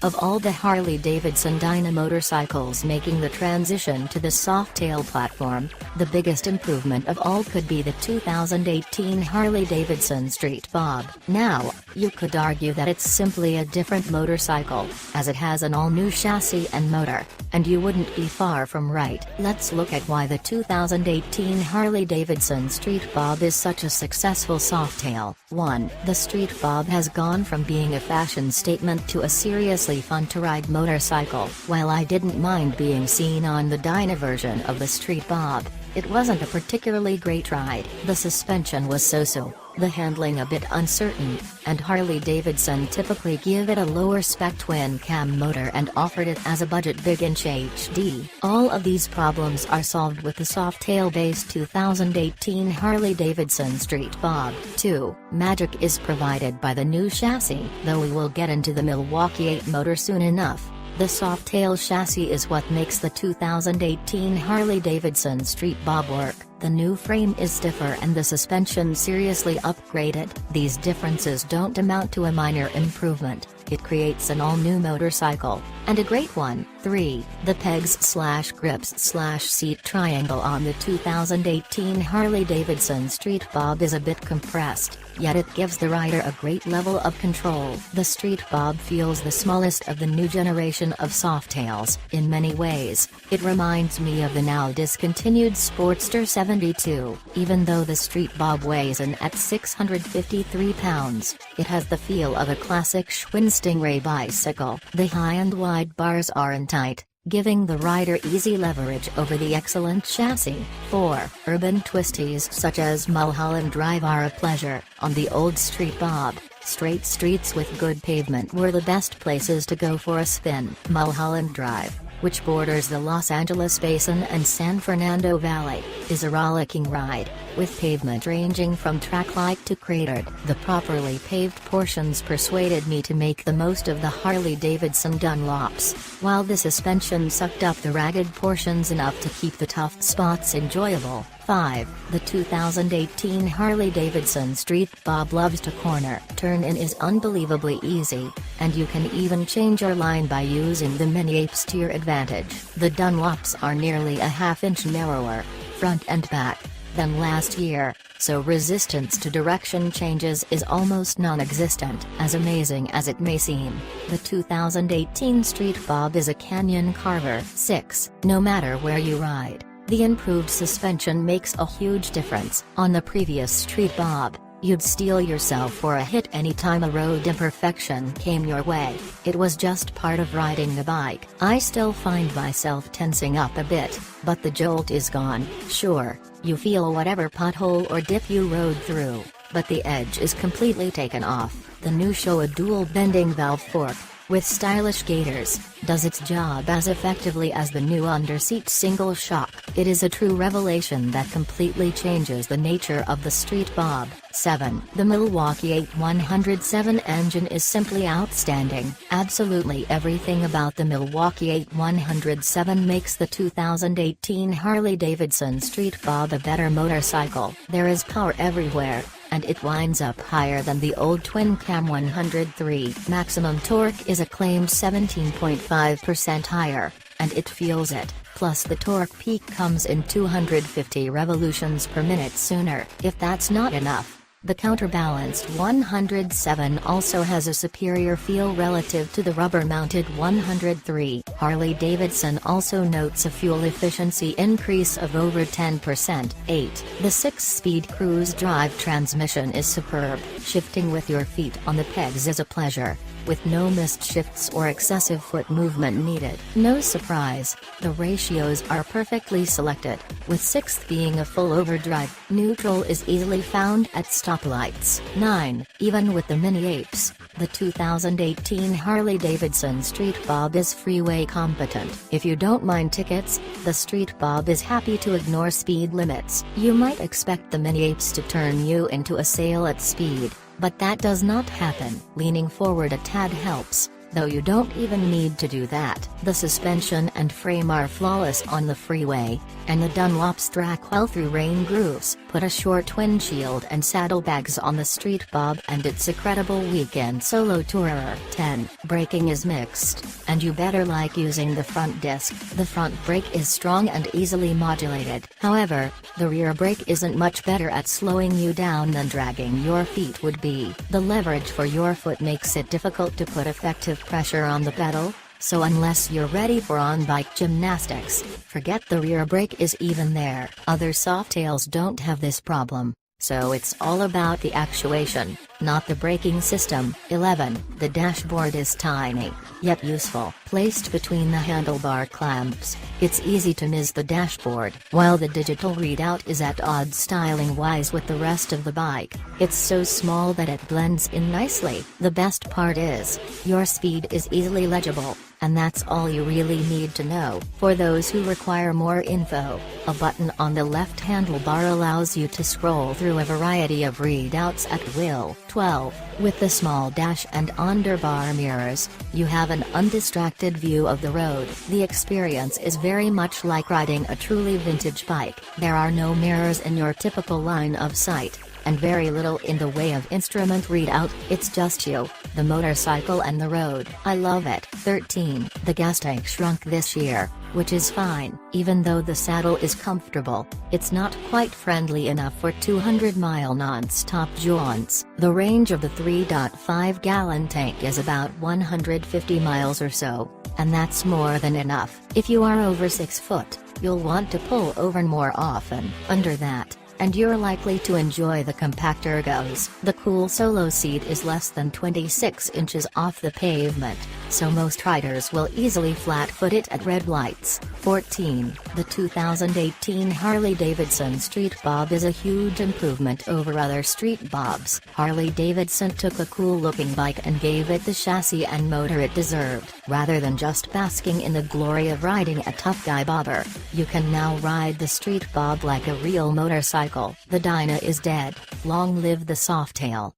Of all the Harley-Davidson Dyna motorcycles making the transition to the soft-tail platform, the biggest improvement of all could be the 2018 Harley-Davidson Street Bob. Now, you could argue that it's simply a different motorcycle, as it has an all-new chassis and motor, and you wouldn't be far from right. Let's look at why the 2018 Harley-Davidson Street Bob is such a successful softail. 1. The Street Bob has gone from being a fashion statement to a seriously fun-to-ride motorcycle. While I didn't mind being seen on the Dyna version of the Street Bob, it wasn't a particularly great ride. The suspension was so-so, the handling a bit uncertain, and Harley-Davidson typically give it a lower-spec twin-cam motor and offered it as a budget big inch HD. All of these problems are solved with the soft-tail-based 2018 Harley-Davidson Street Bob. 2. Magic is provided by the new chassis. Though we will get into the Milwaukee 8 motor soon enough, the soft-tail chassis is what makes the 2018 Harley-Davidson Street Bob work. The new frame is stiffer and the suspension seriously upgraded. These differences don't amount to a minor improvement. It creates an all-new motorcycle, and a great one. 3. The pegs/grips/seat triangle on the 2018 Harley-Davidson Street Bob is a bit compressed, yet it gives the rider a great level of control. The Street Bob feels the smallest of the new generation of softails. In many ways, it reminds me of the now discontinued Sportster 72. Even though the Street Bob weighs in at 653 pounds, it has the feel of a classic Schwinn Stingray bicycle. The high and wide bars aren't tight, giving the rider easy leverage over the excellent chassis. 4. Urban twisties such as Mulholland Drive are a pleasure. On the old Street Bob, straight streets with good pavement were the best places to go for a spin. Mulholland Drive, which borders the Los Angeles Basin and San Fernando Valley, is a rollicking ride, with pavement ranging from track-like to cratered. The properly paved portions persuaded me to make the most of the Harley-Davidson Dunlops, while the suspension sucked up the ragged portions enough to keep the tough spots enjoyable. 5. The 2018 Harley-Davidson Street Bob loves to corner. Turn-in is unbelievably easy, and you can even change your line by using the mini-apes to your advantage. The Dunlops are nearly a half-inch narrower, front and back, than last year, so resistance to direction changes is almost non-existent. As amazing as it may seem, the 2018 Street Bob is a canyon carver. 6. No matter where you ride, the improved suspension makes a huge difference. On the previous Street Bob, you'd steel yourself for a hit anytime a road imperfection came your way. It was just part of riding the bike. I still find myself tensing up a bit, but the jolt is gone. Sure, you feel whatever pothole or dip you rode through, but the edge is completely taken off. The new show a dual bending valve fork, with stylish gaiters, does its job as effectively as the new underseat single shock. It is a true revelation that completely changes the nature of the Street Bob. 7. The Milwaukee 8107 engine is simply outstanding. Absolutely everything about the Milwaukee 8107 makes the 2018 Harley-Davidson Street Bob a better motorcycle. There is power everywhere, and it winds up higher than the old twin-cam 103. Maximum torque is a claimed 17.5% higher, and it feels it. Plus the torque peak comes in 250 revolutions per minute sooner. If that's not enough, the counterbalanced 107 also has a superior feel relative to the rubber-mounted 103. Harley-Davidson also notes a fuel efficiency increase of over 10%. 8. The 6-speed cruise drive transmission is superb. Shifting with your feet on the pegs is a pleasure, with no missed shifts or excessive foot movement needed. No surprise, the ratios are perfectly selected, with 6th being a full overdrive. Neutral is easily found at stoplights. 9. Even with the mini-apes, the 2018 Harley-Davidson Street Bob is freeway competent. If you don't mind tickets, the Street Bob is happy to ignore speed limits. You might expect the mini-apes to turn you into a sail at speed, but that does not happen. Leaning forward a tad helps, though you don't even need to do that. The suspension and frame are flawless on the freeway, and the Dunlops track well through rain grooves. Put a short windshield and saddlebags on the Street Bob and it's a credible weekend solo tourer. 10. Braking is mixed, and you better like using the front disc. The front brake is strong and easily modulated. However, the rear brake isn't much better at slowing you down than dragging your feet would be. The leverage for your foot makes it difficult to put effective pressure on the pedal, so unless you're ready for on-bike gymnastics, forget the rear brake is even there. Other softails don't have this problem, so it's all about the actuation, not the braking system. 11. The dashboard is tiny, yet useful. Placed between the handlebar clamps, it's easy to miss the dashboard. While the digital readout is at odds styling-wise with the rest of the bike, it's so small that it blends in nicely. The best part is, your speed is easily legible, and that's all you really need to know. For those who require more info, a button on the left handlebar allows you to scroll through a variety of readouts at will. 12. With the small dash and underbar mirrors, you have an undistracted view of the road. The experience is very much like riding a truly vintage bike. There are no mirrors in your typical line of sight, and very little in the way of instrument readout. It's just you, the motorcycle and the road. I love it. 13. The gas tank shrunk this year, which is fine. Even though the saddle is comfortable, it's not quite friendly enough for 200-mile non-stop jaunts. The range of the 3.5-gallon tank is about 150 miles or so, and that's more than enough. If you are over 6 foot, you'll want to pull over more often. Under that, and you're likely to enjoy the compact ergos. The cool solo seat is less than 26 inches off the pavement, so most riders will easily flat-foot it at red lights. 14. The 2018 Harley Davidson Street Bob is a huge improvement over other Street Bobs. Harley Davidson took a cool-looking bike and gave it the chassis and motor it deserved. Rather than just basking in the glory of riding a tough guy bobber, you can now ride the Street Bob like a real motorcycle. The Dyna is dead. Long live the softail.